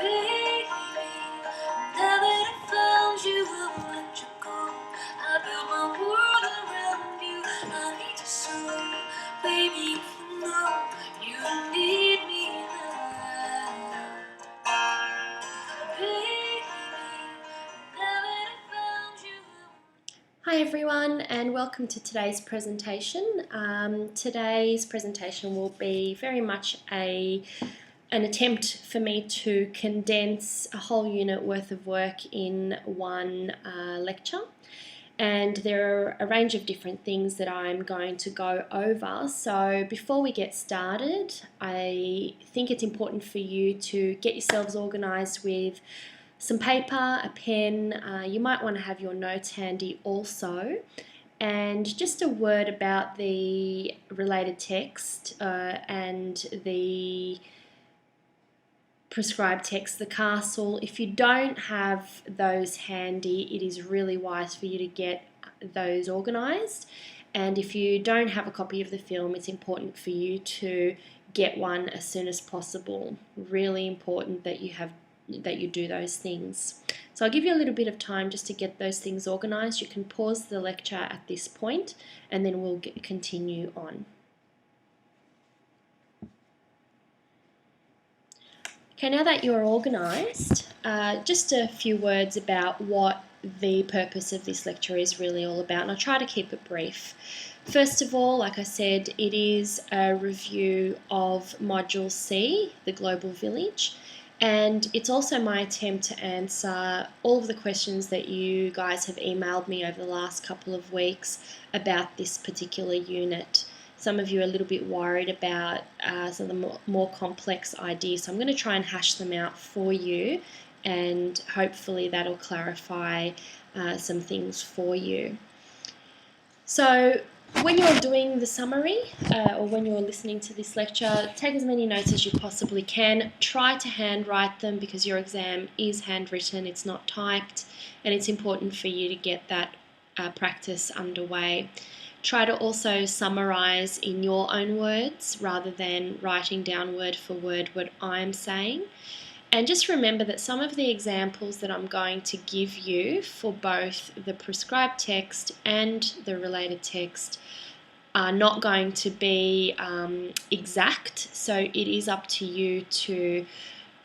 Baby, now that I found you, I won't let you go. I built my world around you. I need you so. Baby, if you know you need me now. Baby, now that I found you. Hi everyone, and welcome to today's presentation. Today's presentation will be very much an attempt for me to condense a whole unit worth of work in one lecture. And there are a range of different things that I'm going to go over. So before we get started, I think it's important for you to get yourselves organised with some paper, a pen. You might want to have your notes handy also. And just a word about the related text and the prescribed text, the castle. If you don't have those handy, it is really wise for you to get those organised. And if you don't have a copy of the film, it's important for you to get one as soon as possible. Really important that you do those things. So I'll give you a little bit of time just to get those things organised. You can pause the lecture at this point and then we'll continue on. Okay, now that you're organised, just a few words about what the purpose of this lecture is really all about, and I'll try to keep it brief. First of all, like I said, it is a review of Module C, the Global Village, and it's also my attempt to answer all of the questions that you guys have emailed me over the last couple of weeks about this particular unit. Some of you are a little bit worried about some of the more complex ideas, so I'm going to try and hash them out for you, and hopefully that'll clarify some things for you. So when you're doing the summary or when you're listening to this lecture, take as many notes as you possibly can. Try to handwrite them because your exam is handwritten, it's not typed, and it's important for you to get that practice underway. Try to also summarise in your own words rather than writing down word for word what I'm saying. And just remember that some of the examples that I'm going to give you for both the prescribed text and the related text are not going to be exact, so it is up to you to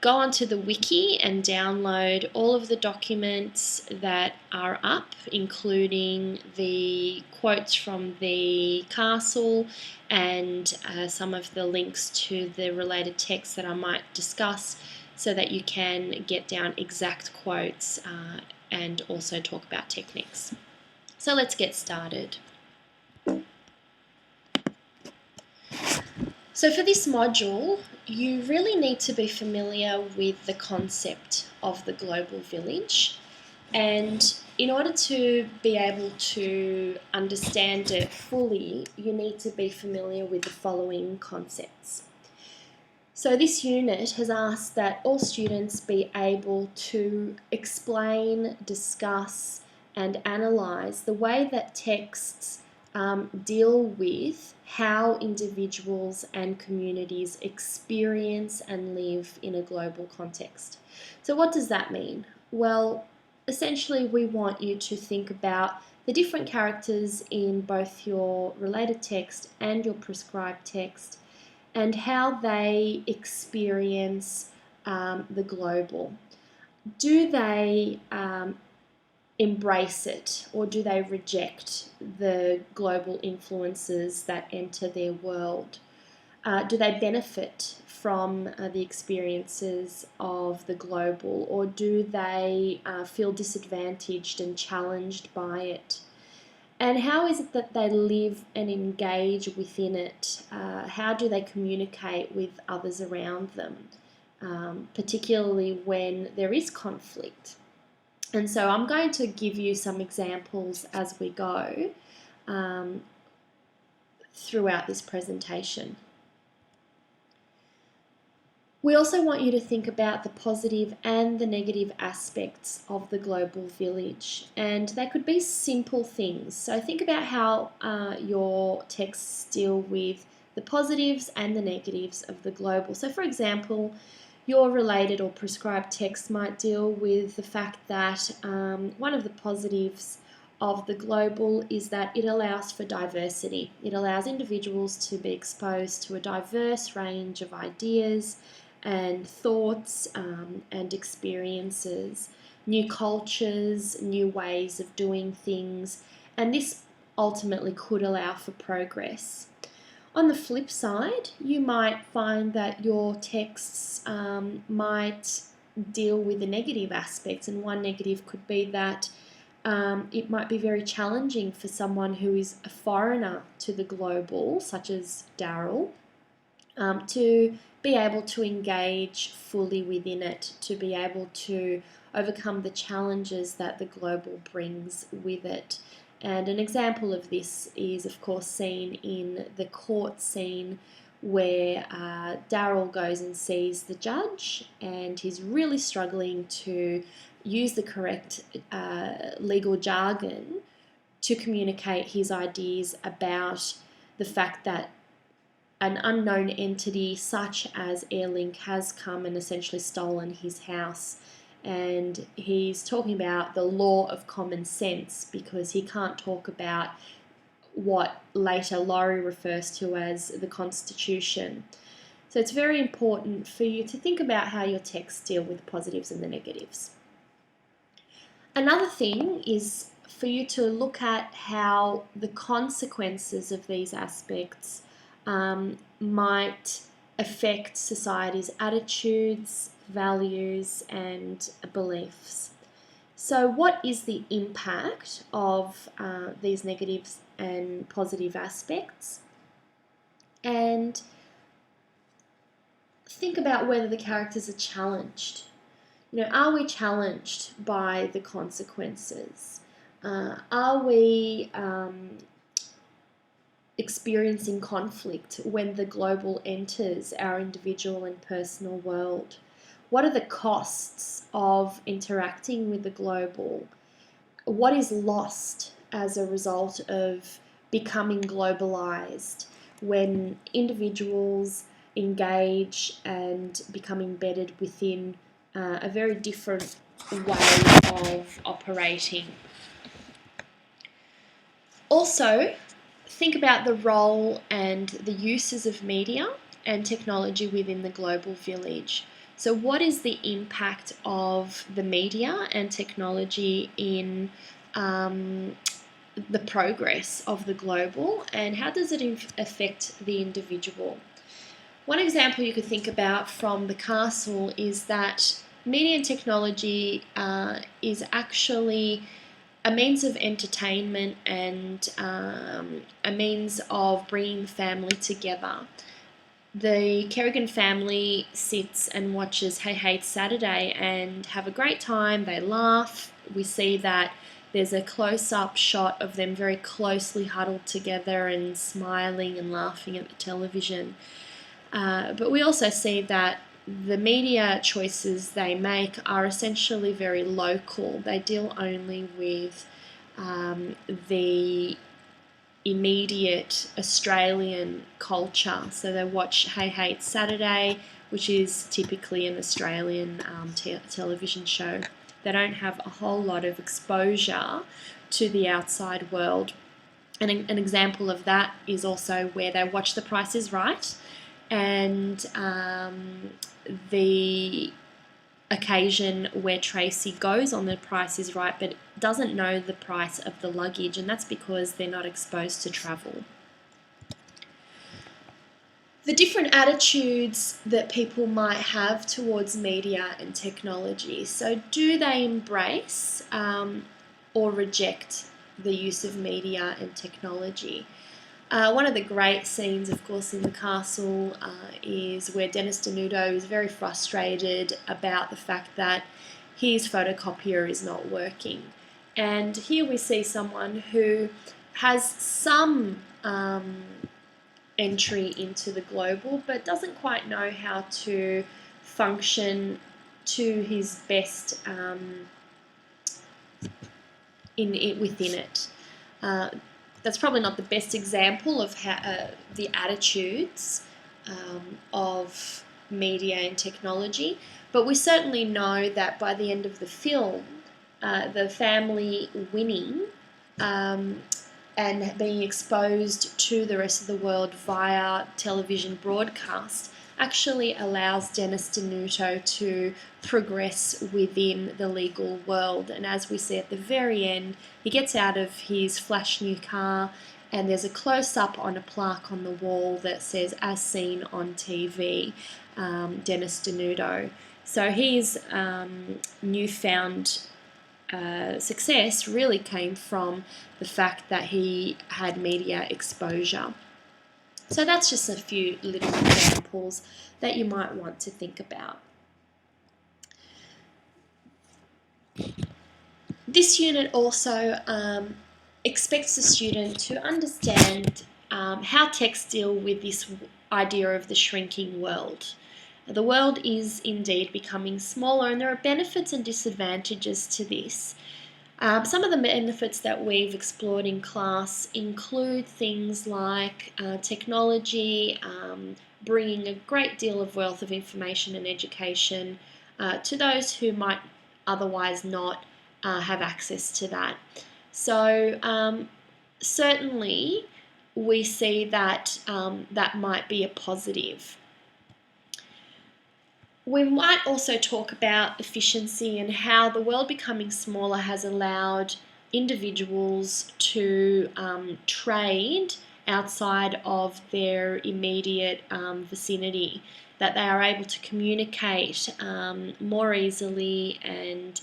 go onto the wiki and download all of the documents that are up, including the quotes from the castle and some of the links to the related texts that I might discuss, so that you can get down exact quotes and also talk about techniques. So let's get started. So for this module, you really need to be familiar with the concept of the global village, and in order to be able to understand it fully, you need to be familiar with the following concepts. So this unit has asked that all students be able to explain, discuss, and analyse the way that texts deal with how individuals and communities experience and live in a global context. So what does that mean? Well, essentially we want you to think about the different characters in both your related text and your prescribed text and how they experience the global. Do they embrace it, or do they reject the global influences that enter their world? Do they benefit from the experiences of the global, or do they feel disadvantaged and challenged by it? And how is it that they live and engage within it? How do they communicate with others around them, particularly when there is conflict? And so I'm going to give you some examples as we go throughout this presentation. We also want you to think about the positive and the negative aspects of the global village, and they could be simple things. So think about how your texts deal with the positives and the negatives of the global. So for example, Your related or prescribed text might deal with the fact that one of the positives of the global is that it allows for diversity. It allows individuals to be exposed to a diverse range of ideas and thoughts and experiences, new cultures, new ways of doing things, and this ultimately could allow for progress. On the flip side, you might find that your texts might deal with the negative aspects, and one negative could be that it might be very challenging for someone who is a foreigner to the global, such as Daryl, to be able to engage fully within it, to be able to overcome the challenges that the global brings with it. And an example of this is, of course, seen in the court scene where Daryl goes and sees the judge, and he's really struggling to use the correct legal jargon to communicate his ideas about the fact that an unknown entity such as Airlink has come and essentially stolen his house. And he's talking about the law of common sense because he can't talk about what later Laurie refers to as the Constitution. So it's very important for you to think about how your texts deal with the positives and the negatives. Another thing is for you to look at how the consequences of these aspects might affect society's attitudes, values, and beliefs. So what is the impact of these negatives and positive aspects? And think about whether the characters are challenged. Are we challenged by the consequences? Are we experiencing conflict when the global enters our individual and personal world? What are the costs of interacting with the global? What is lost as a result of becoming globalized when individuals engage and become embedded within a very different way of operating? Also, think about the role and the uses of media and technology within the global village. So what is the impact of the media and technology in the progress of the global, and how does it affect the individual? One example you could think about from the castle is that media and technology is actually a means of entertainment and a means of bringing the family together. The Kerrigan family sits and watches Hey Hey It's Saturday and have a great time. They laugh. We see that there's a close-up shot of them very closely huddled together and smiling and laughing at the television. But we also see that the media choices they make are essentially very local. They deal only with the immediate Australian culture. So they watch Hey Hey It's Saturday, which is typically an Australian television show. They don't have a whole lot of exposure to the outside world. And an example of that is also where they watch The Price is Right, and the occasion where Tracy goes on The Price is Right but doesn't know the price of the luggage, and that's because they're not exposed to travel. The different attitudes that people might have towards media and technology. So do they embrace or reject the use of media and technology? One of the great scenes, of course, in the castle is where Dennis Denudo is very frustrated about the fact that his photocopier is not working. And here we see someone who has some entry into the global but doesn't quite know how to function to his best within it. That's probably not the best example of how, the attitudes of media and technology, but we certainly know that by the end of the film, the family winning and being exposed to the rest of the world via television broadcast actually allows Dennis Denuto to progress within the legal world. And as we see at the very end, he gets out of his flash new car, and there's a close-up on a plaque on the wall that says, "As seen on TV, Dennis Denuto." So his newfound success really came from the fact that he had media exposure. So that's just a few little examples that you might want to think about. This unit also expects the student to understand how texts deal with this idea of the shrinking world. The world is indeed becoming smaller, and there are benefits and disadvantages to this. Some of the benefits that we've explored in class include things like technology, bringing a great deal of wealth of information and education to those who might otherwise not have access to that. So certainly we see that that might be a positive. We might also talk about efficiency and how the world becoming smaller has allowed individuals to trade outside of their immediate vicinity, that they are able to communicate more easily and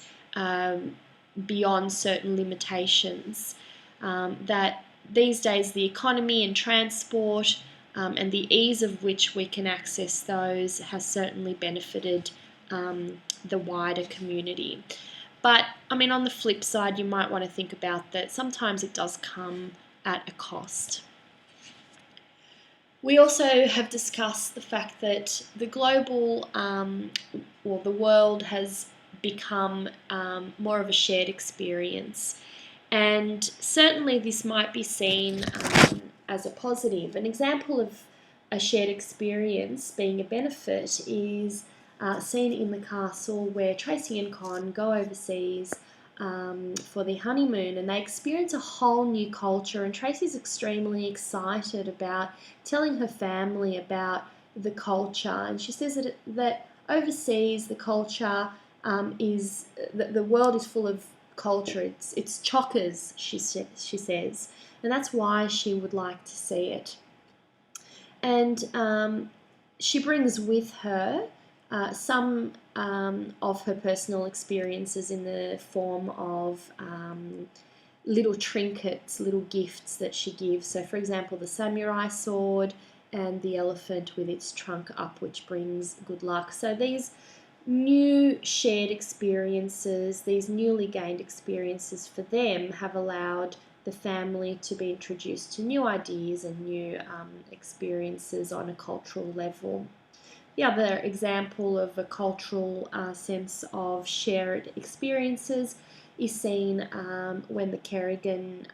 beyond certain limitations. That these days the economy and transport and the ease of which we can access those has certainly benefited the wider community. But, I mean, on the flip side, you might want to think about that sometimes it does come at a cost. We also have discussed the fact that the global, or the world has become more of a shared experience. And certainly this might be seen as a positive. An example of a shared experience being a benefit is seen in the castle where Tracy and Con go overseas for their honeymoon, and they experience a whole new culture, and Tracy's extremely excited about telling her family about the culture, and she says that overseas the culture the world is full of culture. It's chockers, she says, and that's why she would like to see it. And she brings with her some of her personal experiences in the form of little trinkets, little gifts that she gives. So, for example, the samurai sword and the elephant with its trunk up, which brings good luck. So these new shared experiences, these newly gained experiences for them have allowed the family to be introduced to new ideas and new experiences on a cultural level. The other example of a cultural sense of shared experiences is seen when the Kerrigan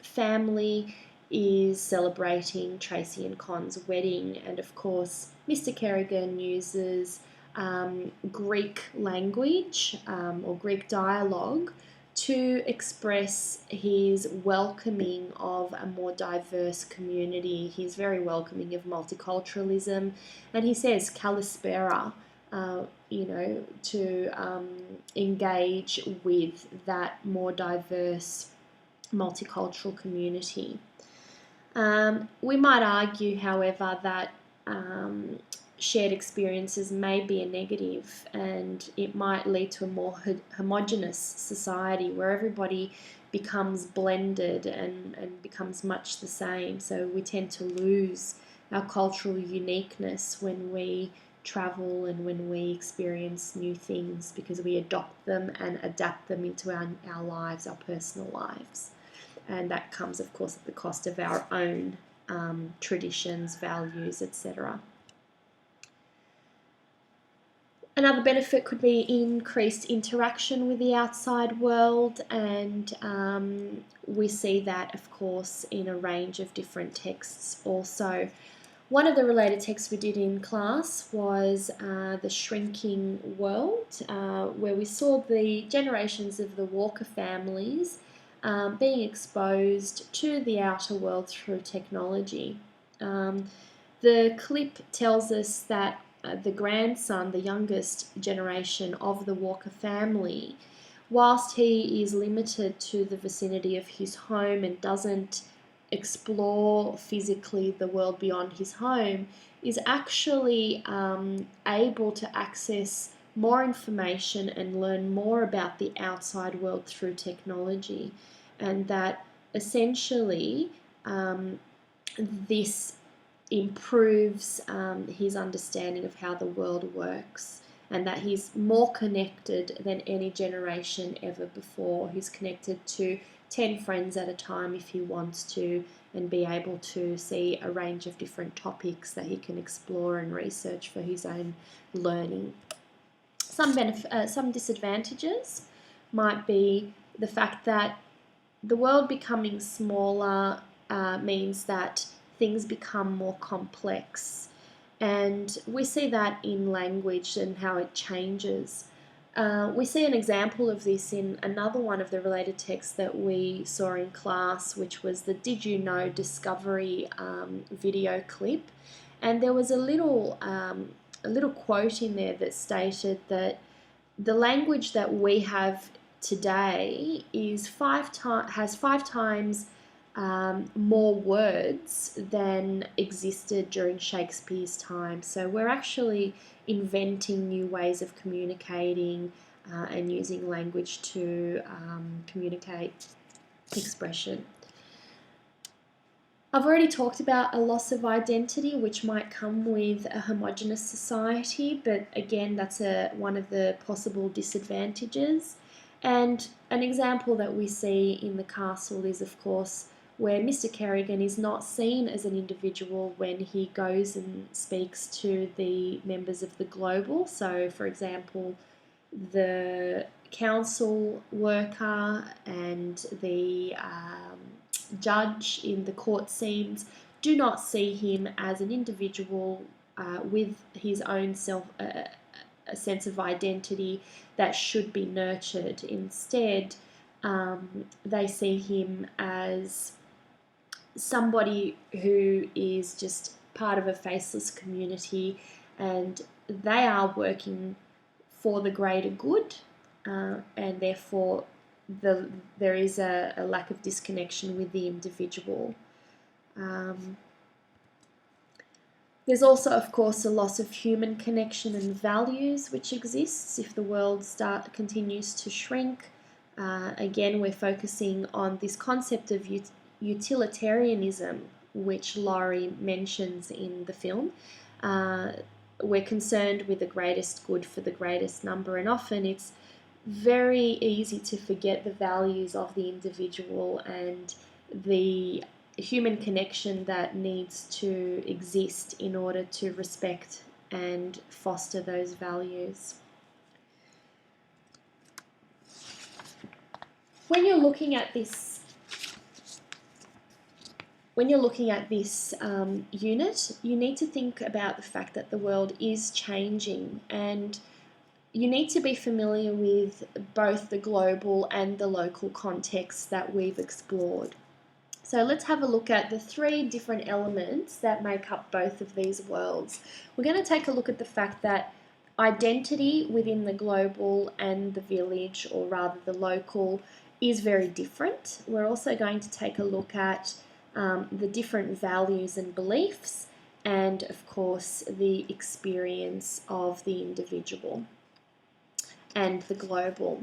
family is celebrating Tracy and Con's wedding, and of course Mr. Kerrigan uses Greek language or Greek dialogue to express his welcoming of a more diverse community. He's very welcoming of multiculturalism, and he says Kalispera, to engage with that more diverse multicultural community. We might argue, however, that shared experiences may be a negative, and it might lead to a more homogenous society where everybody becomes blended and becomes much the same. So we tend to lose our cultural uniqueness when we travel and when we experience new things, because we adopt them and adapt them into our lives, our personal lives. And that comes, of course, at the cost of our own traditions, values, etc. Another benefit could be increased interaction with the outside world, and we see that, of course, in a range of different texts also. One of the related texts we did in class was The Shrinking World, where we saw the generations of the Walker families being exposed to the outer world through technology. The clip tells us that the grandson, the youngest generation of the Walker family, whilst he is limited to the vicinity of his home and doesn't explore physically the world beyond his home, is actually able to access more information and learn more about the outside world through technology, and that essentially this improves his understanding of how the world works, and that he's more connected than any generation ever before. He's connected to 10 friends at a time if he wants to, and be able to see a range of different topics that he can explore and research for his own learning. Some disadvantages might be the fact that the world becoming smaller means that things become more complex, and we see that in language and how it changes. We see an example of this in another one of the related texts that we saw in class, which was the Did You Know Discovery video clip, and there was a little quote in there that stated that the language that we have today has 5 times more words than existed during Shakespeare's time. So we're actually inventing new ways of communicating and using language to communicate expression. I've already talked about a loss of identity, which might come with a homogenous society, but again, that's one of the possible disadvantages. And an example that we see in The Castle is, of course, where Mr. Kerrigan is not seen as an individual when he goes and speaks to the members of the Global. So, for example, the council worker and the judge in the court scenes do not see him as an individual with his own a sense of identity that should be nurtured. Instead, they see him as somebody who is just part of a faceless community, and they are working for the greater good, and therefore there is a lack of disconnection with the individual. There's also, of course, a loss of human connection and values which exists if the world continues to shrink. Again, we're focusing on this concept of utilitarianism, which Laurie mentions in the film. We're concerned with the greatest good for the greatest number, and often it's very easy to forget the values of the individual and the human connection that needs to exist in order to respect and foster those values. When you're looking at this unit, you need to think about the fact that the world is changing, and you need to be familiar with both the global and the local contexts that we've explored. So let's have a look at the 3 different elements that make up both of these worlds. We're going to take a look at the fact that identity within the global and the village, or rather the local, is very different. We're also going to take a look at the different values and beliefs, and of course the experience of the individual and the global.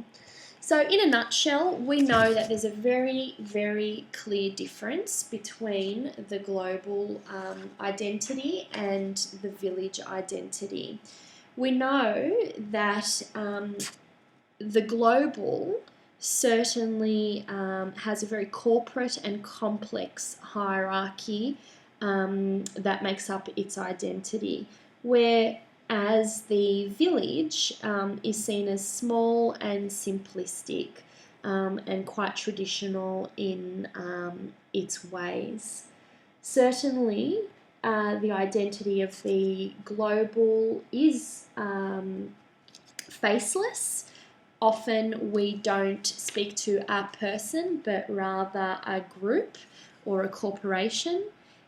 So in a nutshell, we know that there's a very, very clear difference between the global identity and the village identity. We know that the global certainly has a very corporate and complex hierarchy that makes up its identity, whereas the village is seen as small and simplistic and quite traditional in its ways. Certainly, the identity of the global is faceless. Often we don't speak to a person, but rather a group or a corporation.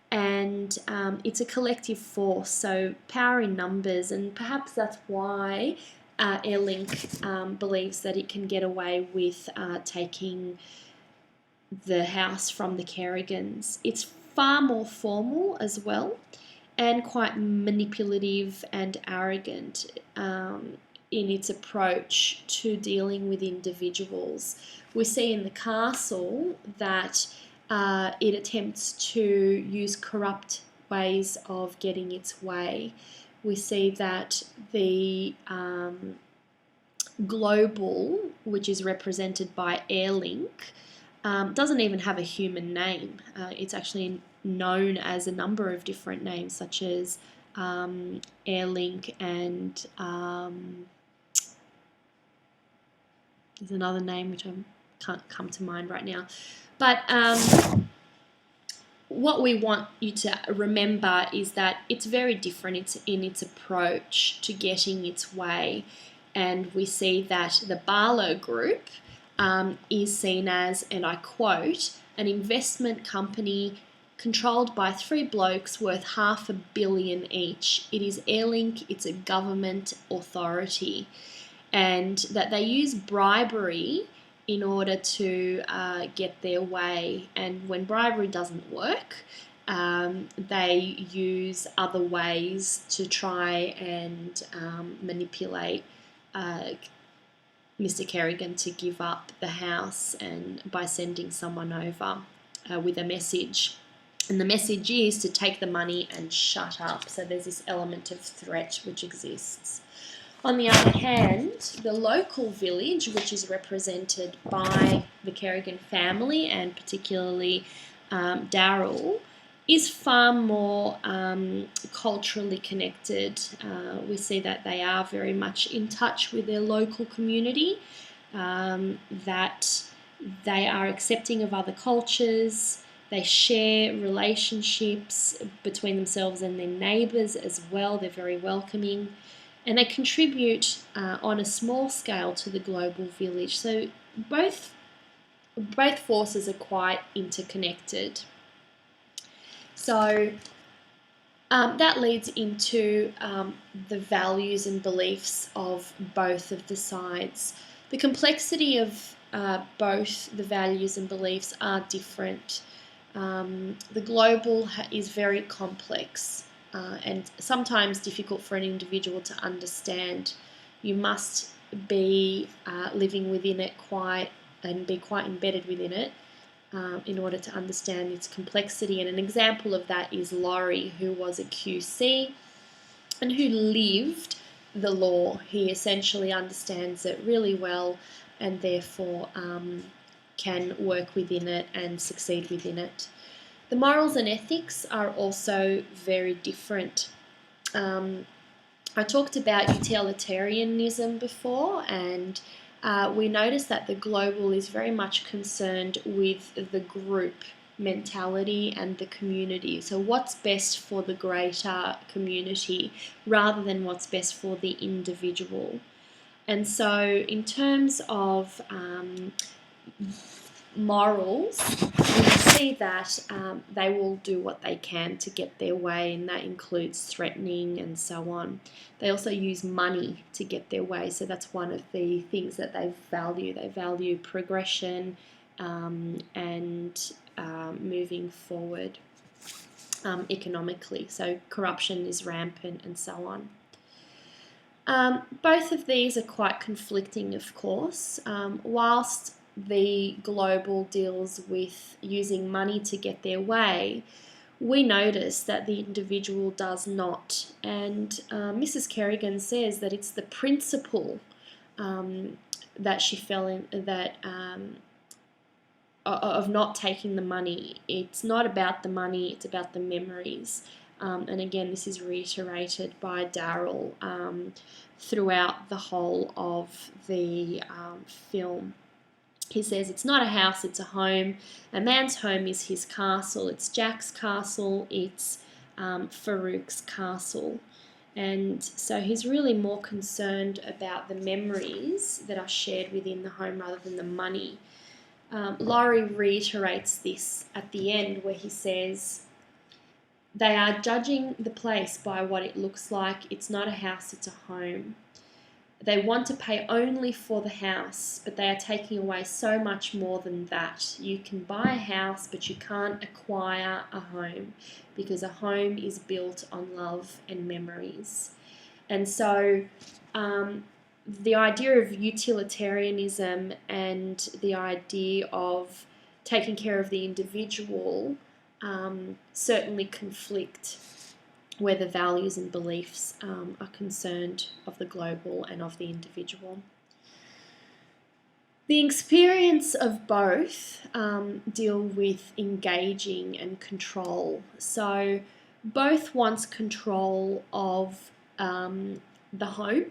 And it's a collective force, so power in numbers, and perhaps that's why Airlink believes that it can get away with taking the house from the Kerrigans. It's far more formal as well, and quite manipulative and arrogant in its approach to dealing with individuals. We see in the castle that it attempts to use corrupt ways of getting its way. We see that the global, which is represented by Airlink, doesn't even have a human name. It's actually known as a number of different names, such as Airlink, and there's another name which I can't come to mind right now. But what we want you to remember is that it's very different. It's in its approach to getting its way. And we see that the Barlow Group is seen as, and I quote, an investment company controlled by three blokes worth $500 million each. It is Airlink, it's a government authority. And that they use bribery in order to get their way. And when bribery doesn't work, they use other ways to try and manipulate Mr. Kerrigan to give up the house, and by sending someone over with a message. And the message is to take the money and shut up. So there's this element of threat which exists. On the other hand, the local village, which is represented by the Kerrigan family and particularly Daryl, is far more culturally connected. We see that they are very much in touch with their local community, that they are accepting of other cultures, they share relationships between themselves and their neighbours as well. They're very welcoming. And they contribute on a small scale to the global village. So both forces are quite interconnected. So that leads into the values and beliefs of both of the sides. The complexity of both the values and beliefs are different. The global is very complex. And sometimes difficult for an individual to understand. You must be living within it be quite embedded within it in order to understand its complexity. And an example of that is Laurie, who was a QC and who lived the law. He essentially understands it really well, and therefore can work within it and succeed within it. The morals and ethics are also very different. I talked about utilitarianism before, and we noticed that the global is very much concerned with the group mentality and the community. So what's best for the greater community rather than what's best for the individual. And so in terms of morals, we see that they will do what they can to get their way, and that includes threatening and so on. They also use money to get their way, so that's one of the things that they value. They value progression and moving forward economically. So corruption is rampant and so on. Both of these are quite conflicting, of course. Whilst the global deals with using money to get their way, we notice that the individual does not. And Mrs. Kerrigan says that it's the principle that she fell in, that of not taking the money. It's not about the money, it's about the memories. And again, this is reiterated by Daryl throughout the whole of the film. He says it's not a house, it's a home. A man's home is his castle. It's Jack's castle. It's Farouk's castle. And so he's really more concerned about the memories that are shared within the home rather than the money. Laurie reiterates this at the end where he says, "They are judging the place by what it looks like. It's not a house, it's a home. They want to pay only for the house, but they are taking away so much more than that. You can buy a house, but you can't acquire a home, because a home is built on love and memories." And so the idea of utilitarianism and the idea of taking care of the individual certainly conflict where the values and beliefs are concerned of the global and of the individual. The experience of both deal with engaging and control. So both wants control of the home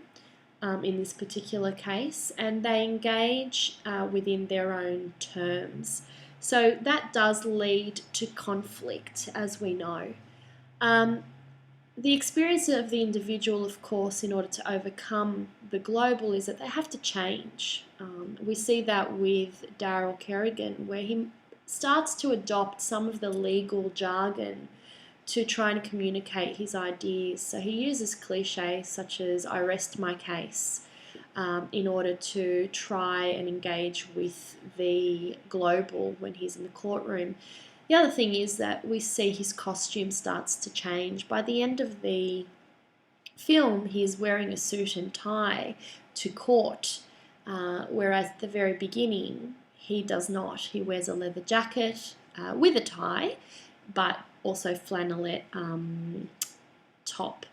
in this particular case, and they engage within their own terms. So that does lead to conflict, as we know. The experience of the individual, of course, in order to overcome the global, is that they have to change. We see that with Daryl Kerrigan, where he starts to adopt some of the legal jargon to try and communicate his ideas. So he uses cliches such as "I rest my case" in order to try and engage with the global when he's in the courtroom. The other thing is that we see his costume starts to change. By the end of the film, he's wearing a suit and tie to court, whereas at the very beginning, he does not. He wears a leather jacket with a tie, but also flannelette top,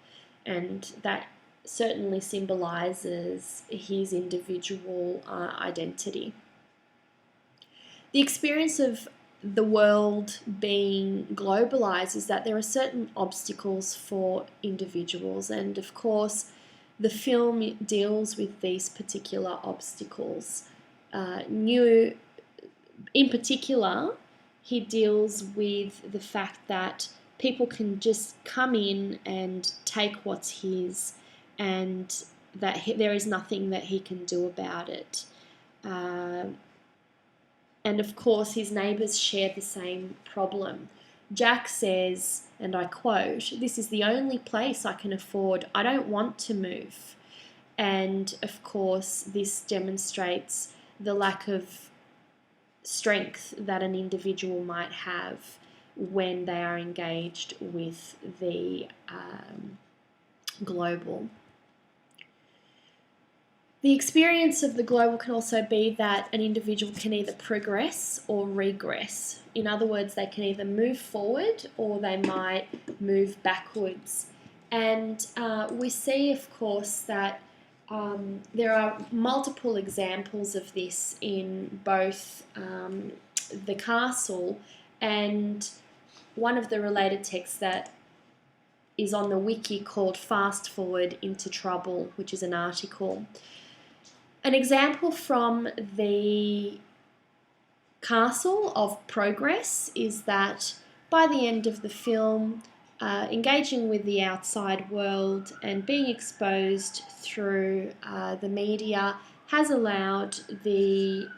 and that certainly symbolises his individual identity. The experience of the world being globalized is that there are certain obstacles for individuals, and of course the film deals with these particular obstacles. In particular, he deals with the fact that people can just come in and take what's his, and that there is nothing that he can do about it. And of course, his neighbours share the same problem. Jack says, and I quote, "This is the only place I can afford. I don't want to move." And of course, this demonstrates the lack of strength that an individual might have when they are engaged with the global. The experience of the global can also be that an individual can either progress or regress. In other words, they can either move forward or they might move backwards. And we see, of course, that there are multiple examples of this in both the castle and one of the related texts that is on the wiki called "Fast Forward into Trouble," which is an article. An example from the castle of progress is that by the end of the film, engaging with the outside world and being exposed through the media has allowed the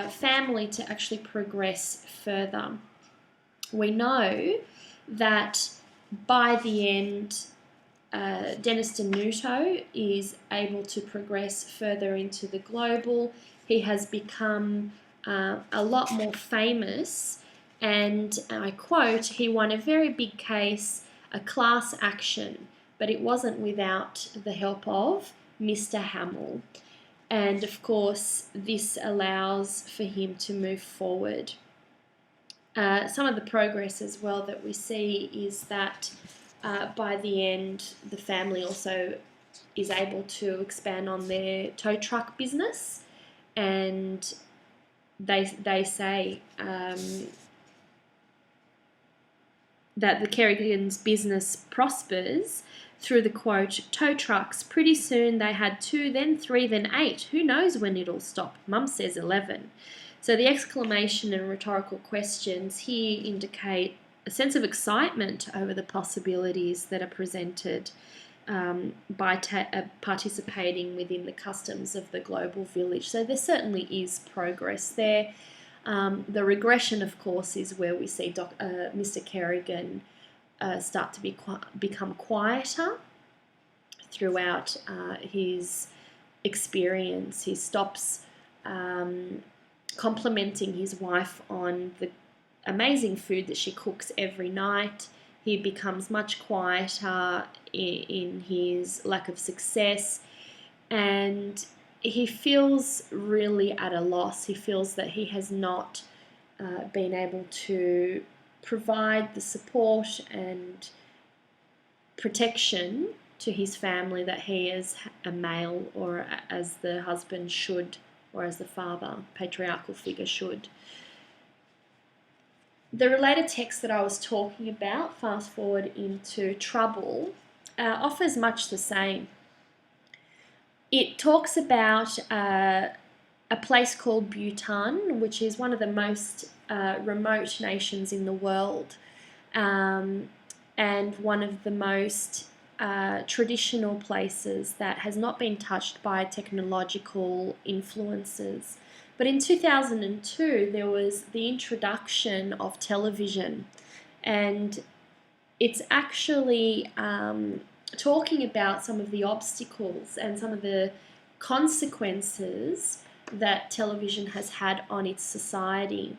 family to actually progress further. We know that by the end, Dennis Denuto is able to progress further into the global. He has become a lot more famous, and I quote, "He won a very big case, a class action, but it wasn't without the help of Mr. Hamill." And of course, this allows for him to move forward. Some of the progress as well that we see is that by the end, the family also is able to expand on their tow truck business, and they say that the Kerrigans' business prospers through the quote, "Tow trucks, pretty soon they had 2, then 3, then 8. Who knows when it'll stop? Mum says 11. So the exclamation and rhetorical questions here indicate a sense of excitement over the possibilities that are presented by participating within the customs of the global village. So there certainly is progress there. The regression, of course, is where we see Mr. Kerrigan start to become quieter throughout his experience. He stops complimenting his wife on the amazing food that she cooks every night. He becomes much quieter in his lack of success, and he feels really at a loss. He feels that he has not been able to provide the support and protection to his family that he as a male or as the husband should, or as the father, patriarchal figure should. The related text that I was talking about, fast forward into Trouble, offers much the same. It talks about a place called Bhutan, which is one of the most remote nations in the world, and one of the most traditional places that has not been touched by technological influences. But in 2002, there was the introduction of television, and it's actually talking about some of the obstacles and some of the consequences that television has had on its society.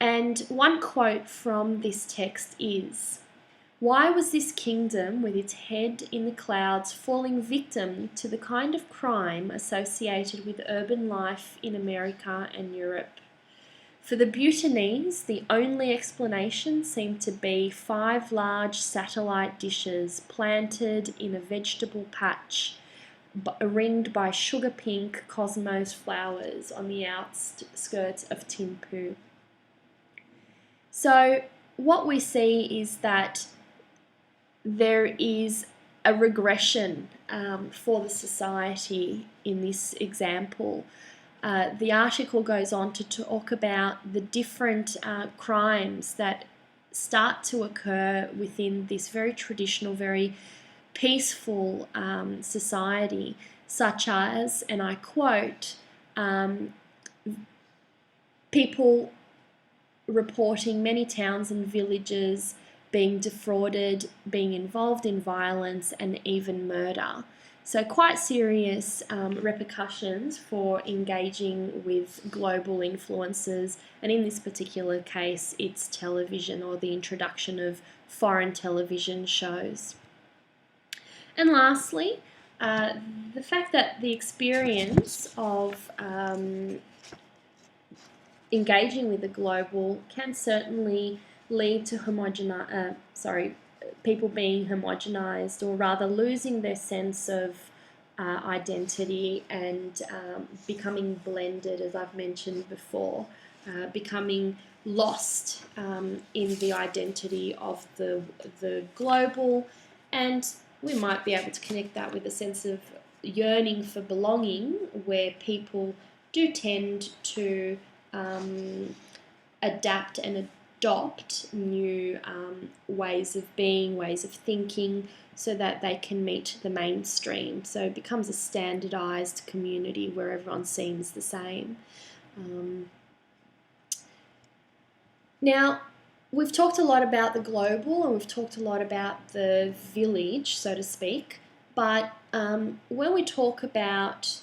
And one quote from this text is, "Why was this kingdom with its head in the clouds falling victim to the kind of crime associated with urban life in America and Europe? For the Bhutanese, the only explanation seemed to be 5 large satellite dishes planted in a vegetable patch, ringed by sugar pink cosmos flowers on the outskirts of Thimphu." So what we see is that there is a regression for the society in this example. The article goes on to talk about the different crimes that start to occur within this very traditional, very peaceful society, such as, and I quote, people reporting many towns and villages being defrauded, being involved in violence, and even murder. So quite serious repercussions for engaging with global influences, and in this particular case, it's television, or the introduction of foreign television shows. And lastly, the fact that the experience of engaging with the global can certainly lead to people being homogenized, or rather losing their sense of identity and becoming blended, as I've mentioned before, becoming lost in the identity of the global. And we might be able to connect that with a sense of yearning for belonging, where people do tend to adapt and adopt new ways of being, ways of thinking, so that they can meet the mainstream. So it becomes a standardized community where everyone seems the same. Now, we've talked a lot about the global, and we've talked a lot about the village, so to speak, but when we talk about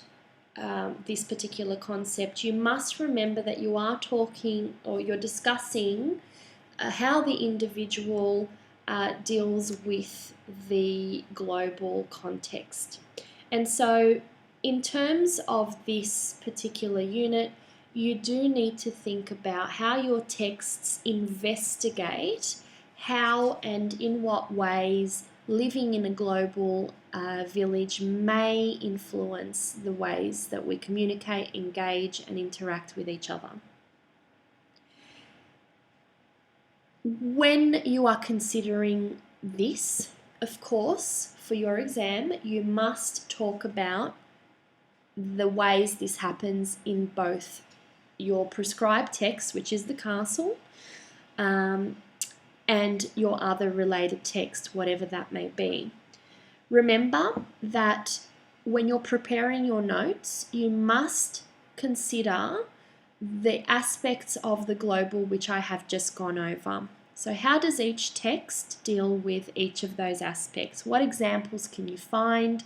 this particular concept, you must remember that you are talking, or you're discussing how the individual deals with the global context. And so in terms of this particular unit, you do need to think about how your texts investigate how and in what ways living in a global village may influence the ways that we communicate, engage, and interact with each other. When you are considering this, of course, for your exam, you must talk about the ways this happens in both your prescribed text, which is the castle, and your other related text, whatever that may be. Remember that when you're preparing your notes, you must consider the aspects of the global which I have just gone over. So how does each text deal with each of those aspects? What examples can you find?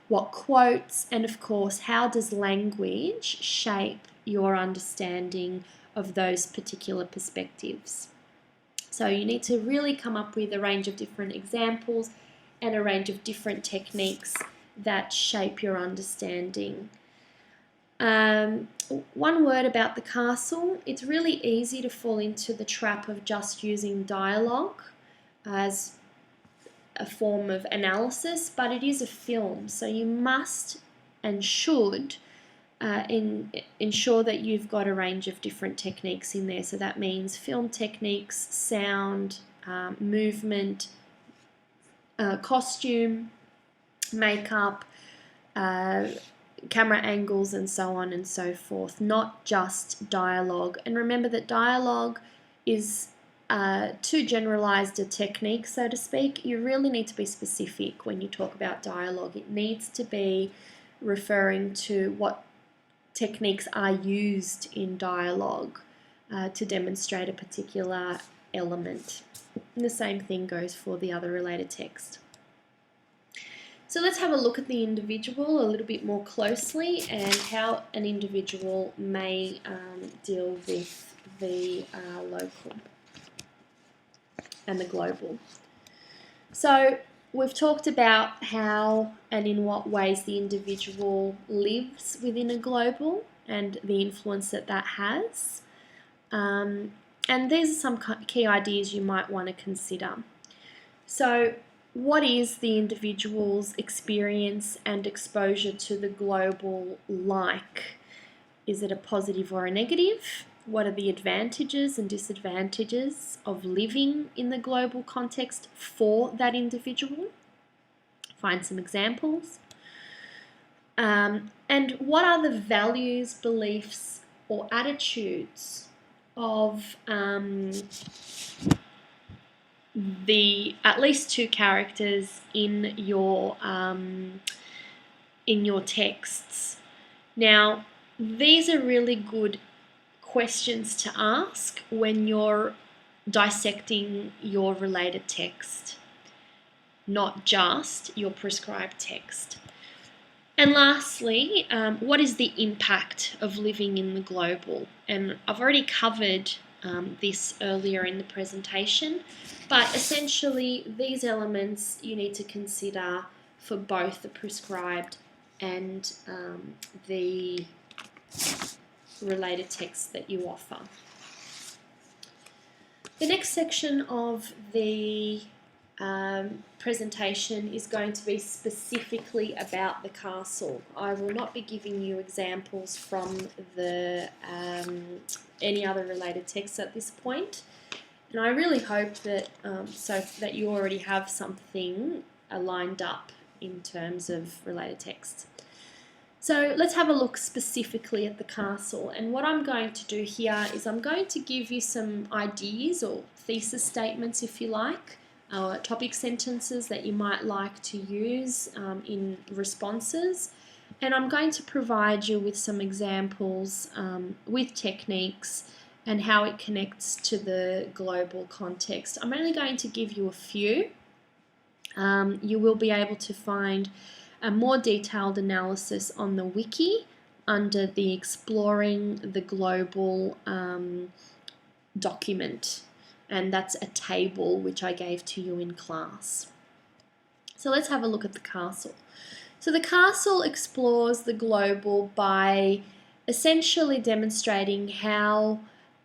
What quotes? And of course, how does language shape your understanding of those particular perspectives? So you need to really come up with a range of different examples and a range of different techniques that shape your understanding. One word about the castle. It's really easy to fall into the trap of just using dialogue as a form of analysis, but it is a film, so you must and should ensure that you've got a range of different techniques in there. So that means film techniques, sound, movement, costume, makeup, camera angles, and so on and so forth, not just dialogue. And remember that dialogue is too generalized a technique, so to speak. You really need to be specific when you talk about dialogue. It needs to be referring to what techniques are used in dialogue to demonstrate a particular element. And the same thing goes for the other related text. So let's have a look at the individual a little bit more closely and how an individual may deal with the local and the global. So we've talked about how and in what ways the individual lives within a global and the influence that that has. And these are some key ideas you might want to consider. So what is the individual's experience and exposure to the global like? Is it a positive or a negative? What are the advantages and disadvantages of living in the global context for that individual? Find some examples. And what are the values, beliefs, or attitudes of the at least two characters in your texts? Now, these are really good questions to ask when you're dissecting your related text, not just your prescribed text. And lastly, what is the impact of living in the global? And I've already covered this earlier in the presentation, but essentially these elements you need to consider for both the prescribed and the related text that you offer. The next section of the presentation is going to be specifically about the castle. I will not be giving you examples from the any other related texts at this point, and I really hope that that you already have something lined up in terms of related texts. So let's have a look specifically at the castle, and what I'm going to do here is I'm going to give you some ideas or thesis statements, if you like, topic sentences that you might like to use in responses, and I'm going to provide you with some examples with techniques and how it connects to the global context. I'm only going to give you a few. You will be able to find a more detailed analysis on the wiki under the Exploring the Global document, and that's a table which I gave to you in class. So let's have a look at the castle. So the castle explores the global by essentially demonstrating how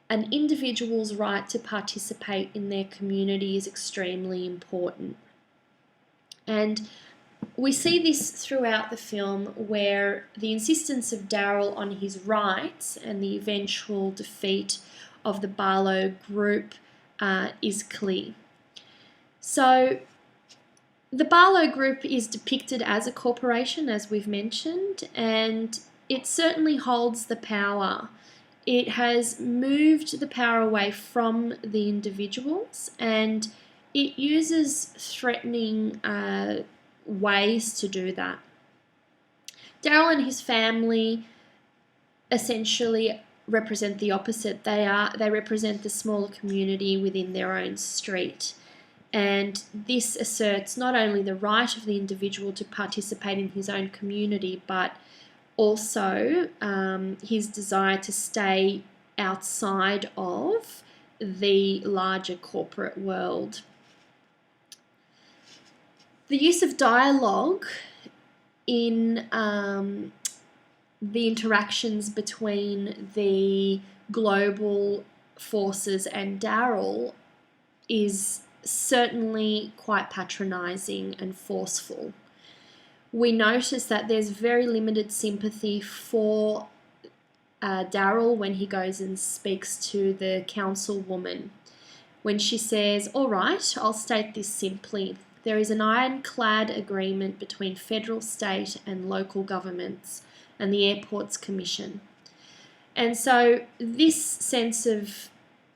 an individual's right to participate in their community is extremely important. And we see this throughout the film, where the insistence of Daryl on his rights and the eventual defeat of the Barlow group is clear. So the Barlow group is depicted as a corporation, as we've mentioned, and it certainly holds the power it has moved the power away from the individuals, and it uses threatening ways to do that. Daryl and his family essentially represent the opposite. They represent the smaller community within their own street. And this asserts not only the right of the individual to participate in his own community, but also his desire to stay outside of the larger corporate world. The use of dialogue in the interactions between the global forces and Daryl is certainly quite patronising and forceful. We notice that there's very limited sympathy for Daryl when he goes and speaks to the councilwoman. When she says, "All right, I'll state this simply. There is an ironclad agreement between federal, state and local governments and the Airports Commission." And so this sense of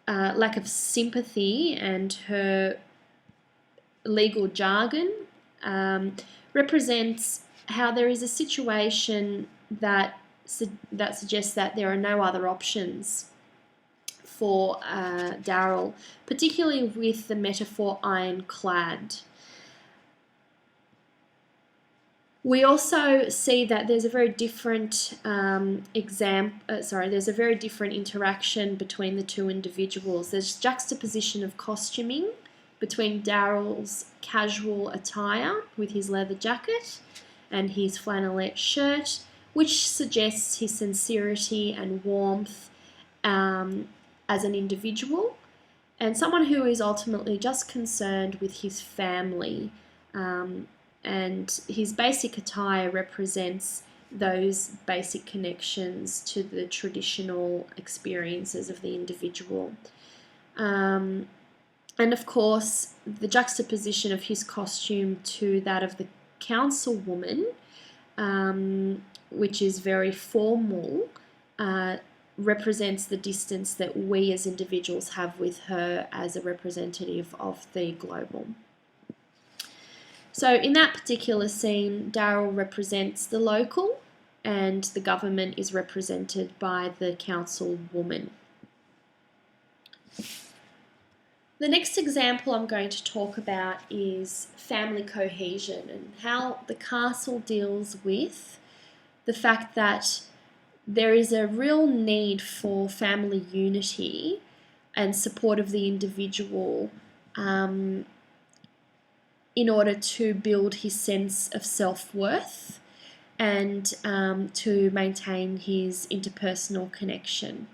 lack of sympathy and her legal jargon represents how there is a situation that suggests that there are no other options for Daryl, particularly with the metaphor ironclad. We also see that there's a very different there's a very different interaction between the two individuals. There's juxtaposition of costuming between Daryl's casual attire with his leather jacket and his flannelette shirt, which suggests his sincerity and warmth as an individual, and someone who is ultimately just concerned with his family. And his basic attire represents those basic connections to the traditional experiences of the individual. And of course, the juxtaposition of his costume to that of the councilwoman, which is very formal, represents the distance that we as individuals have with her as a representative of the global. So in that particular scene, Daryl represents the local and the government is represented by the councilwoman. The next example I'm going to talk about is family cohesion and how the castle deals with the fact that there is a real need for family unity and support of the individual in order to build his sense of self-worth and to maintain his interpersonal connection.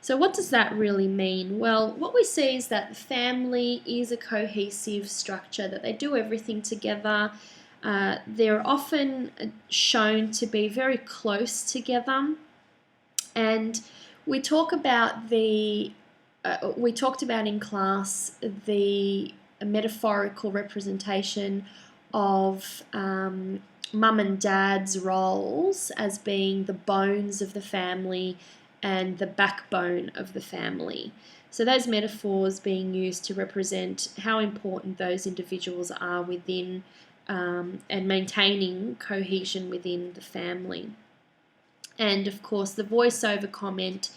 So what does that really mean? Well, what we see is that the family is a cohesive structure, that they do everything together. They're often shown to be very close together. And we talked about in class the metaphorical representation of mum and dad's roles as being the bones of the family and the backbone of the family. So those metaphors being used to represent how important those individuals are within and maintaining cohesion within the family. And of course, the voiceover comment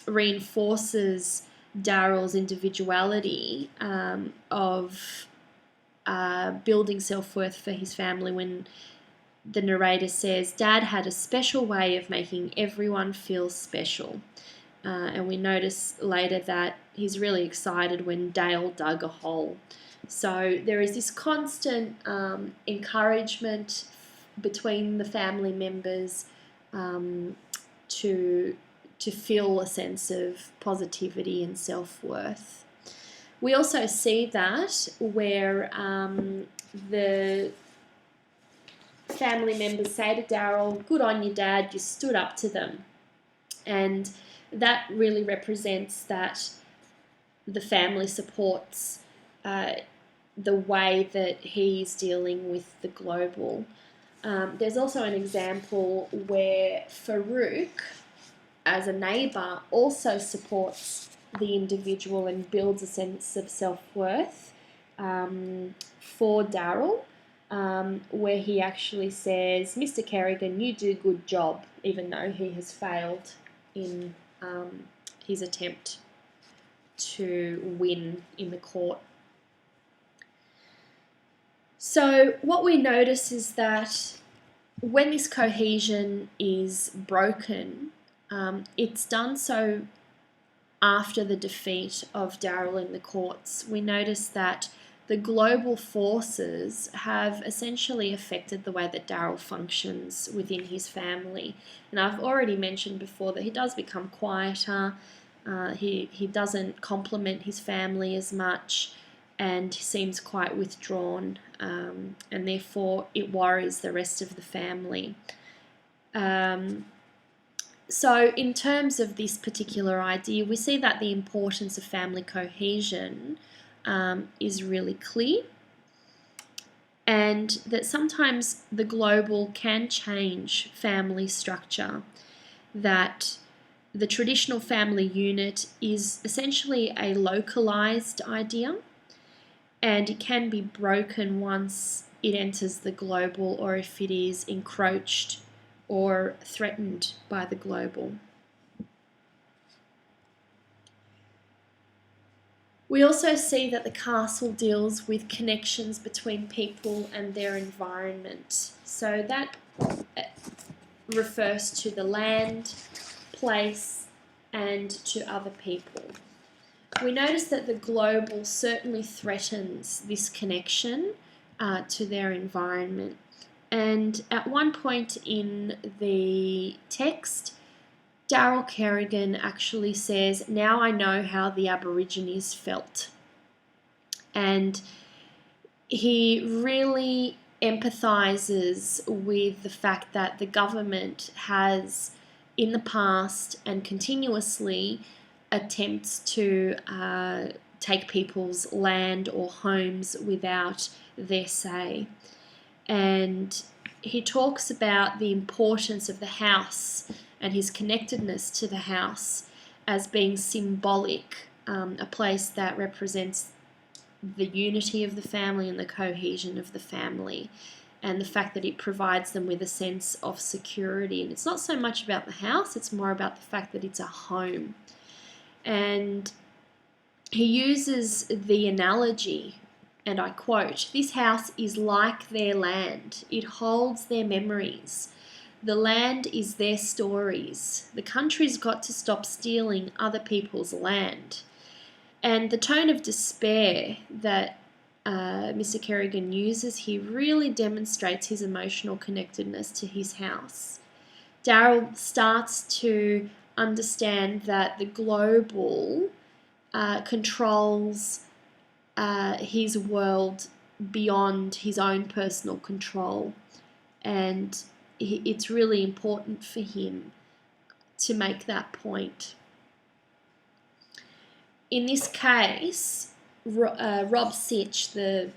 reinforces Daryl's individuality of building self-worth for his family when the narrator says, "Dad had a special way of making everyone feel special." And we notice later that he's really excited when Dale dug a hole. So there is this constant encouragement between the family members to feel a sense of positivity and self-worth. We also see that where the family members say to Daryl, "Good on you, Dad, you stood up to them." And that really represents that the family supports the way that he's dealing with the global. There's also an example where Farouk as a neighbour, also supports the individual and builds a sense of self-worth for Daryl, where he actually says, "Mr. Kerrigan, you do a good job," even though he has failed in his attempt to win in the court. So what we notice is that when this cohesion is broken, it's done so after the defeat of Daryl in the courts. We notice that the global forces have essentially affected the way that Daryl functions within his family. And I've already mentioned before that he does become quieter, he doesn't compliment his family as much, and seems quite withdrawn, and therefore it worries the rest of the family. So in terms of this particular idea, we see that the importance of family cohesion is really clear, and that sometimes the global can change family structure, that the traditional family unit is essentially a localized idea, and it can be broken once it enters the global, or if it is encroached or threatened by the global. We also see that the castle deals with connections between people and their environment. So that refers to the land, place, and to other people. We notice that the global certainly threatens this connection to their environment. And at one point in the text, Daryl Kerrigan actually says, "Now I know how the Aborigines felt." And he really empathizes with the fact that the government has, in the past and continuously, attempts to take people's land or homes without their say. And he talks about the importance of the house and his connectedness to the house as being symbolic, a place that represents the unity of the family and the cohesion of the family, and the fact that it provides them with a sense of security. And it's not so much about the house, it's more about the fact that it's a home. And he uses the analogy, and I quote, "This house is like their land. It holds their memories. The land is their stories. The country's got to stop stealing other people's land." And the tone of despair that Mr. Kerrigan uses here really demonstrates his emotional connectedness to his house. Daryl starts to understand that the global controls his world beyond his own personal control, and it's really important for him to make that point. In this case, Rob Sitch, the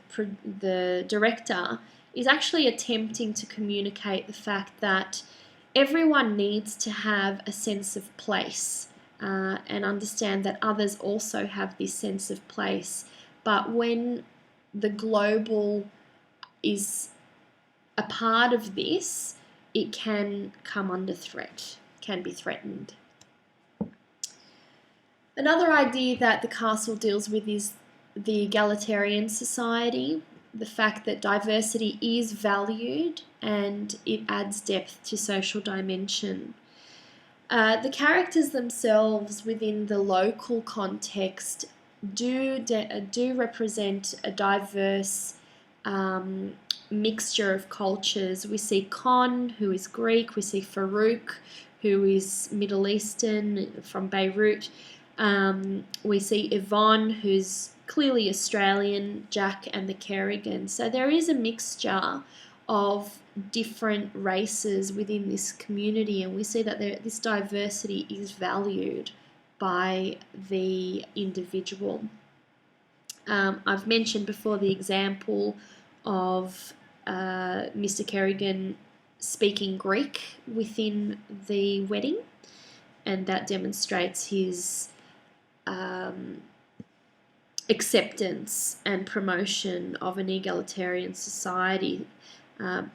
director, is actually attempting to communicate the fact that everyone needs to have a sense of place and understand that others also have this sense of place. But when the global is a part of this, it can come under threat, can be threatened. Another idea that the castle deals with is the egalitarian society, the fact that diversity is valued and it adds depth to social dimension. The characters themselves within the local context do represent a diverse mixture of cultures. We see Con, who is Greek. We see Farouk, who is Middle Eastern, from Beirut. We see Yvonne, who's clearly Australian, Jack and the Kerrigan. So there is a mixture of different races within this community, and we see that this diversity is valued by the individual. I've mentioned before the example of Mr. Kerrigan speaking Greek within the wedding, and that demonstrates his acceptance and promotion of an egalitarian society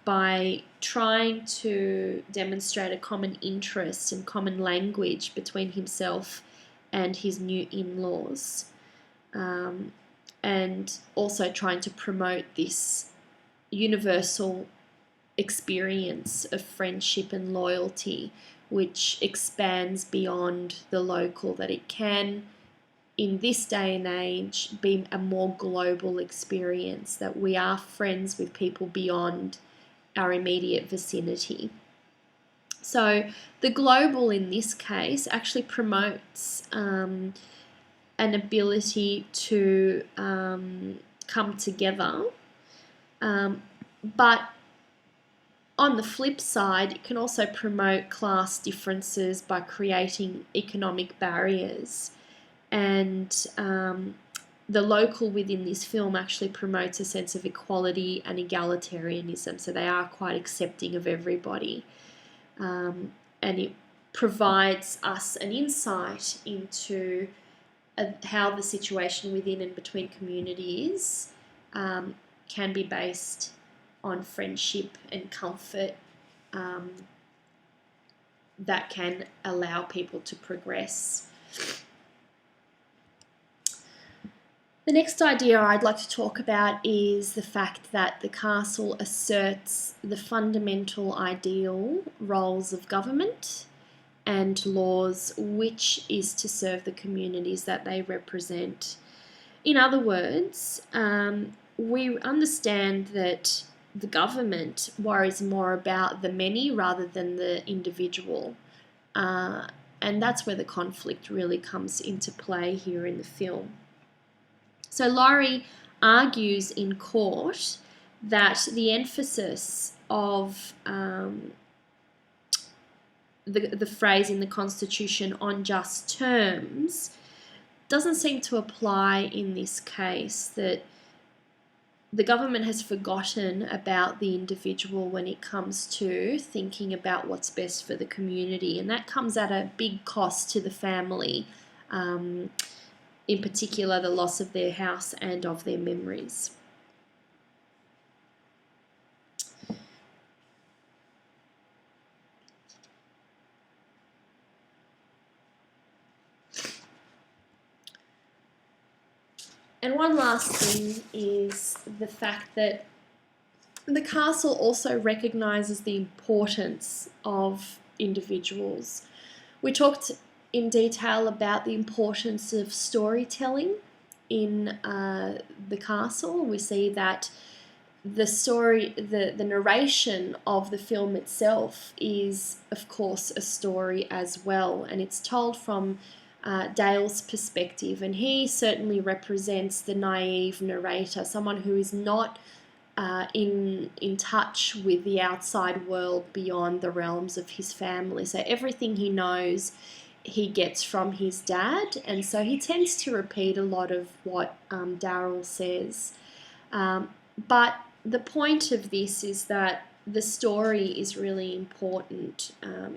by trying to demonstrate a common interest and common language between himself and his new in-laws, and also trying to promote this universal experience of friendship and loyalty, which expands beyond the local, that it can, in this day and age, be a more global experience, that we are friends with people beyond our immediate vicinity. So the global in this case actually promotes an ability to come together, but on the flip side, it can also promote class differences by creating economic barriers. And the local within this film actually promotes a sense of equality and egalitarianism, so they are quite accepting of everybody. And it provides us an insight into how the situation within and between communities can be based on friendship and comfort that can allow people to progress. The next idea I'd like to talk about is the fact that the castle asserts the fundamental ideal roles of government and laws, which is to serve the communities that they represent. In other words, we understand that the government worries more about the many rather than the individual. And that's where the conflict really comes into play here in the film. So Laurie argues in court that the emphasis of the phrase in the Constitution on just terms doesn't seem to apply in this case, that the government has forgotten about the individual when it comes to thinking about what's best for the community, and that comes at a big cost to the family, in particular the loss of their house and of their memories. And one last thing is the fact that the castle also recognises the importance of individuals. We talked in detail about the importance of storytelling in the castle. We see that the story, the narration of the film itself is, of course, a story as well, and it's told from Dale's perspective, and he certainly represents the naive narrator, someone who is not in touch with the outside world beyond the realms of his family. So everything he knows he gets from his dad, and so he tends to repeat a lot of what Daryl says. But the point of this is that the story is really important,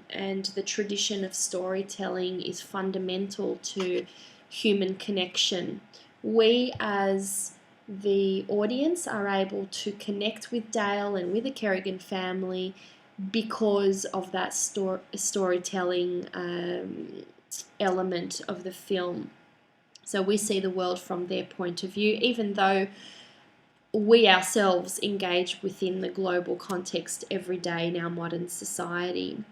and the tradition of storytelling is fundamental to human connection. We as the audience are able to connect with Dale and with the Kerrigan family because of that storytelling element of the film. So we see the world from their point of view, even though we ourselves engage within the global context every day in our modern society.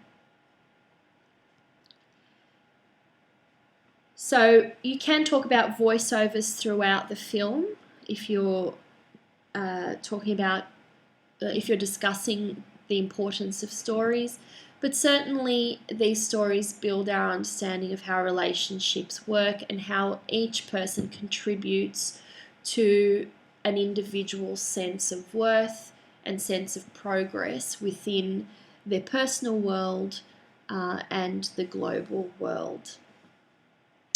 So you can talk about voiceovers throughout the film if you're if you're discussing the importance of stories, but certainly these stories build our understanding of how relationships work and how each person contributes to an individual's sense of worth and sense of progress within their personal world and the global world.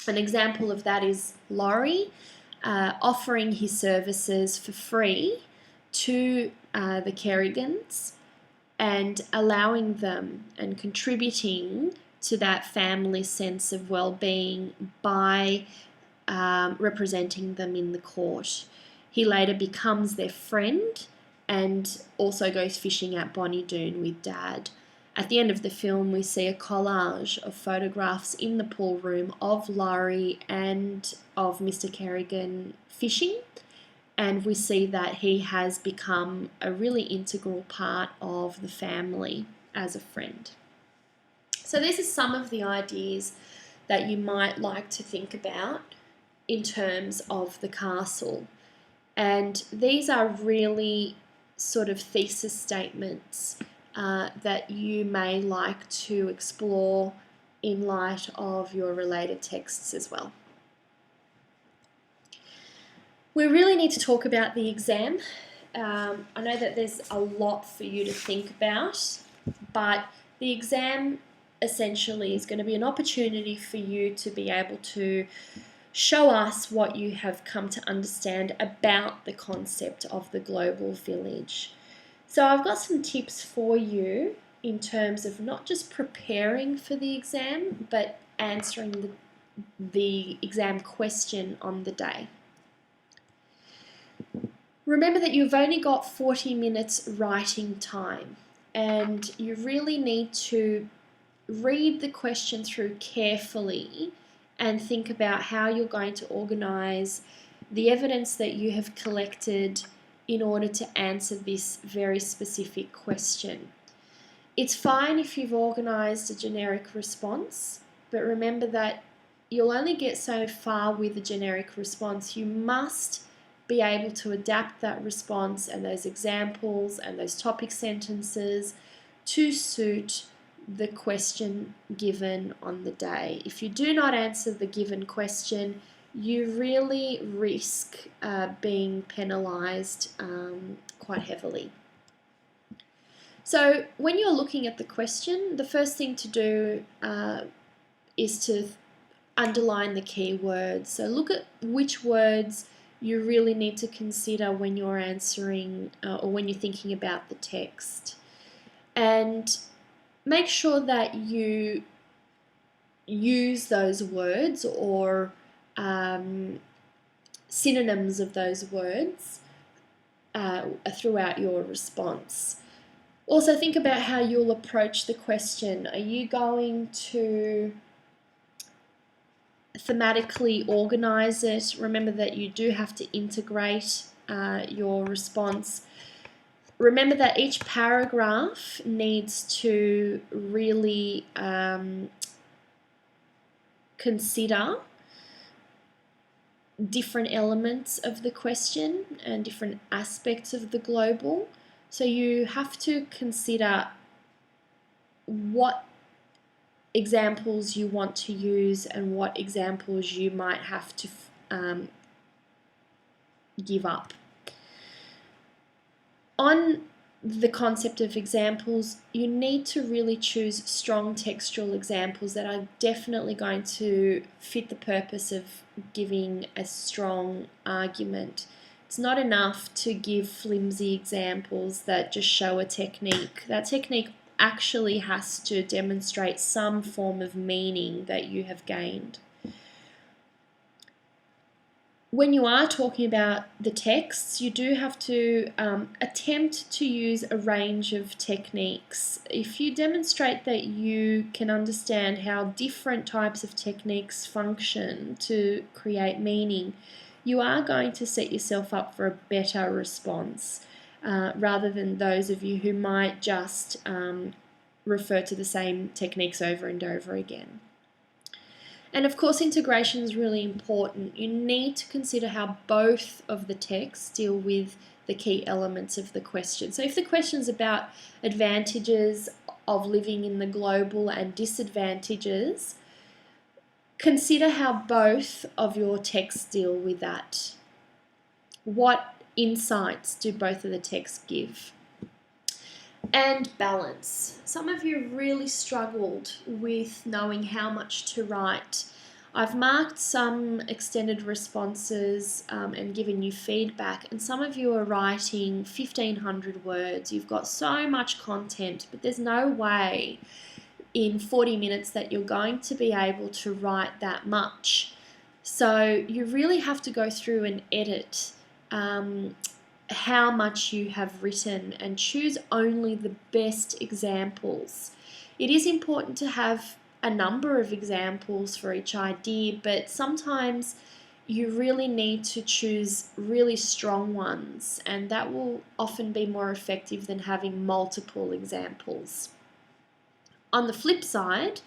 An example of that is Laurie offering his services for free to the Kerrigans and allowing them and contributing to that family sense of well-being by representing them in the court. He later becomes their friend and also goes fishing at Bonnie Doon with Dad. At the end of the film, we see a collage of photographs in the pool room of Laurie and of Mr. Kerrigan fishing, and we see that he has become a really integral part of the family as a friend. So these are some of the ideas that you might like to think about in terms of the castle. And these are really sort of thesis statements that you may like to explore in light of your related texts as well. We really need to talk about the exam. I know that there's a lot for you to think about, but the exam essentially is going to be an opportunity for you to be able to show us what you have come to understand about the concept of the global village. So I've got some tips for you in terms of not just preparing for the exam, but answering the exam question on the day. Remember that you've only got 40 minutes writing time, and you really need to read the question through carefully and think about how you're going to organise the evidence that you have collected in order to answer this very specific question. It's fine if you've organised a generic response, but remember that you'll only get so far with a generic response. You must be able to adapt that response and those examples and those topic sentences to suit the question given on the day. If you do not answer the given question, you really risk being penalised quite heavily. So when you're looking at the question, the first thing to do is to underline the key words. So look at which words you really need to consider when you're answering or when you're thinking about the text. And make sure that you use those words or synonyms of those words throughout your response. Also think about how you'll approach the question. Are you going to thematically organise it? Remember that you do have to integrate your response. Remember that each paragraph needs to really consider different elements of the question and different aspects of the global. So you have to consider what examples you want to use and what examples you might have to give up. On the concept of examples, you need to really choose strong textual examples that are definitely going to fit the purpose of giving a strong argument. It's not enough to give flimsy examples that just show a technique. That technique actually has to demonstrate some form of meaning that you have gained. When you are talking about the texts, you do have to attempt to use a range of techniques. If you demonstrate that you can understand how different types of techniques function to create meaning, you are going to set yourself up for a better response rather than those of you who might just refer to the same techniques over and over again. And of course, integration is really important. You need to consider how both of the texts deal with the key elements of the question. So if the question is about advantages of living in the global and disadvantages, consider how both of your texts deal with that. What insights do both of the texts give? And balance. Some of you really struggled with knowing how much to write. I've marked some extended responses and given you feedback, and some of you are writing 1,500 words. You've got so much content, but there's no way in 40 minutes that you're going to be able to write that much. So you really have to go through and edit how much you have written and choose only the best examples. It is important to have a number of examples for each idea, but sometimes you really need to choose really strong ones, and that will often be more effective than having multiple examples. On the flip side,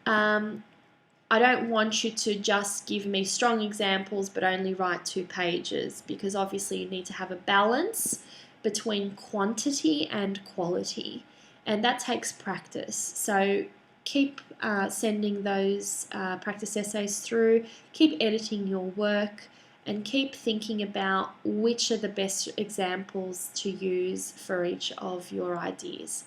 I don't want you to just give me strong examples but only write 2 pages, because obviously you need to have a balance between quantity and quality, and that takes practice. So keep sending those practice essays through, keep editing your work, and keep thinking about which are the best examples to use for each of your ideas.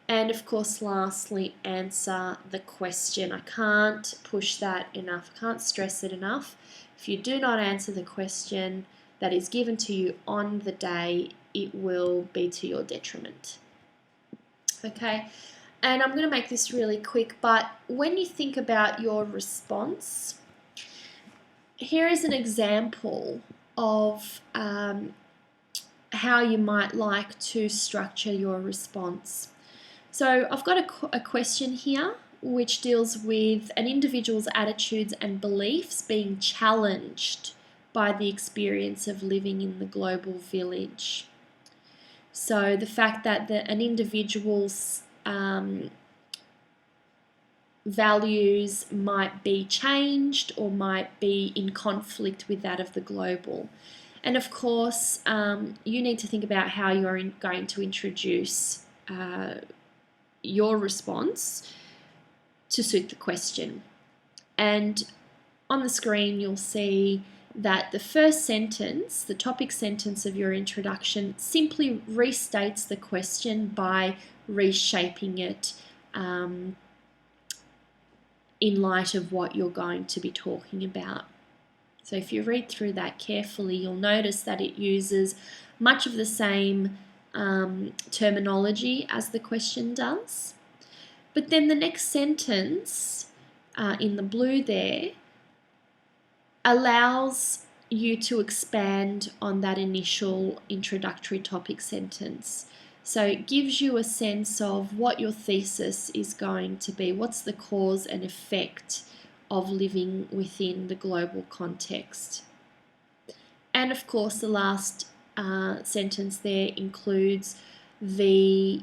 And of course, lastly, answer the question. I can't push that enough, I can't stress it enough. If you do not answer the question that is given to you on the day, it will be to your detriment. Okay, and I'm going to make this really quick, but when you think about your response, here is an example of how you might like to structure your response. So I've got a question here which deals with an individual's attitudes and beliefs being challenged by the experience of living in the global village. So the fact that an individual's values might be changed or might be in conflict with that of the global. And of course, you need to think about how you're going to introduce your response to suit the question. And on the screen you'll see that the first sentence, the topic sentence of your introduction, simply restates the question by reshaping it in light of what you're going to be talking about. So if you read through that carefully, you'll notice that it uses much of the same terminology as the question does. But then the next sentence in the blue there allows you to expand on that initial introductory topic sentence. So it gives you a sense of what your thesis is going to be, what's the cause and effect of living within the global context. And of course, the last sentence there includes the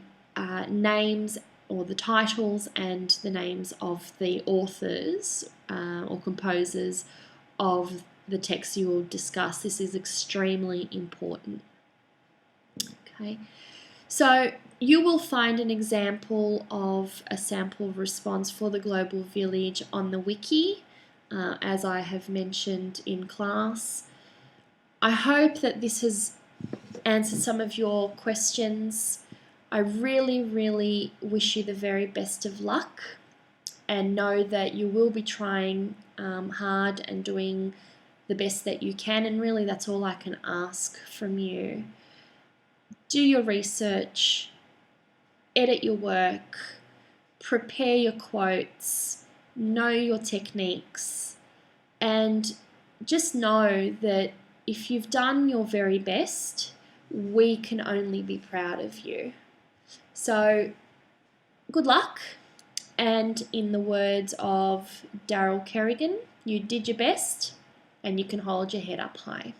names or the titles and the names of the authors or composers of the text you will discuss. This is extremely important. Okay, so you will find an example of a sample response for the global village on the wiki, as I have mentioned in class. I hope that this has answered some of your questions. I really, really wish you the very best of luck, and know that you will be trying hard and doing the best that you can, and really that's all I can ask from you. Do your research, edit your work, prepare your quotes, know your techniques, and just know that if you've done your very best, we can only be proud of you. So good luck, and in the words of Daryl Kerrigan, you did your best and you can hold your head up high.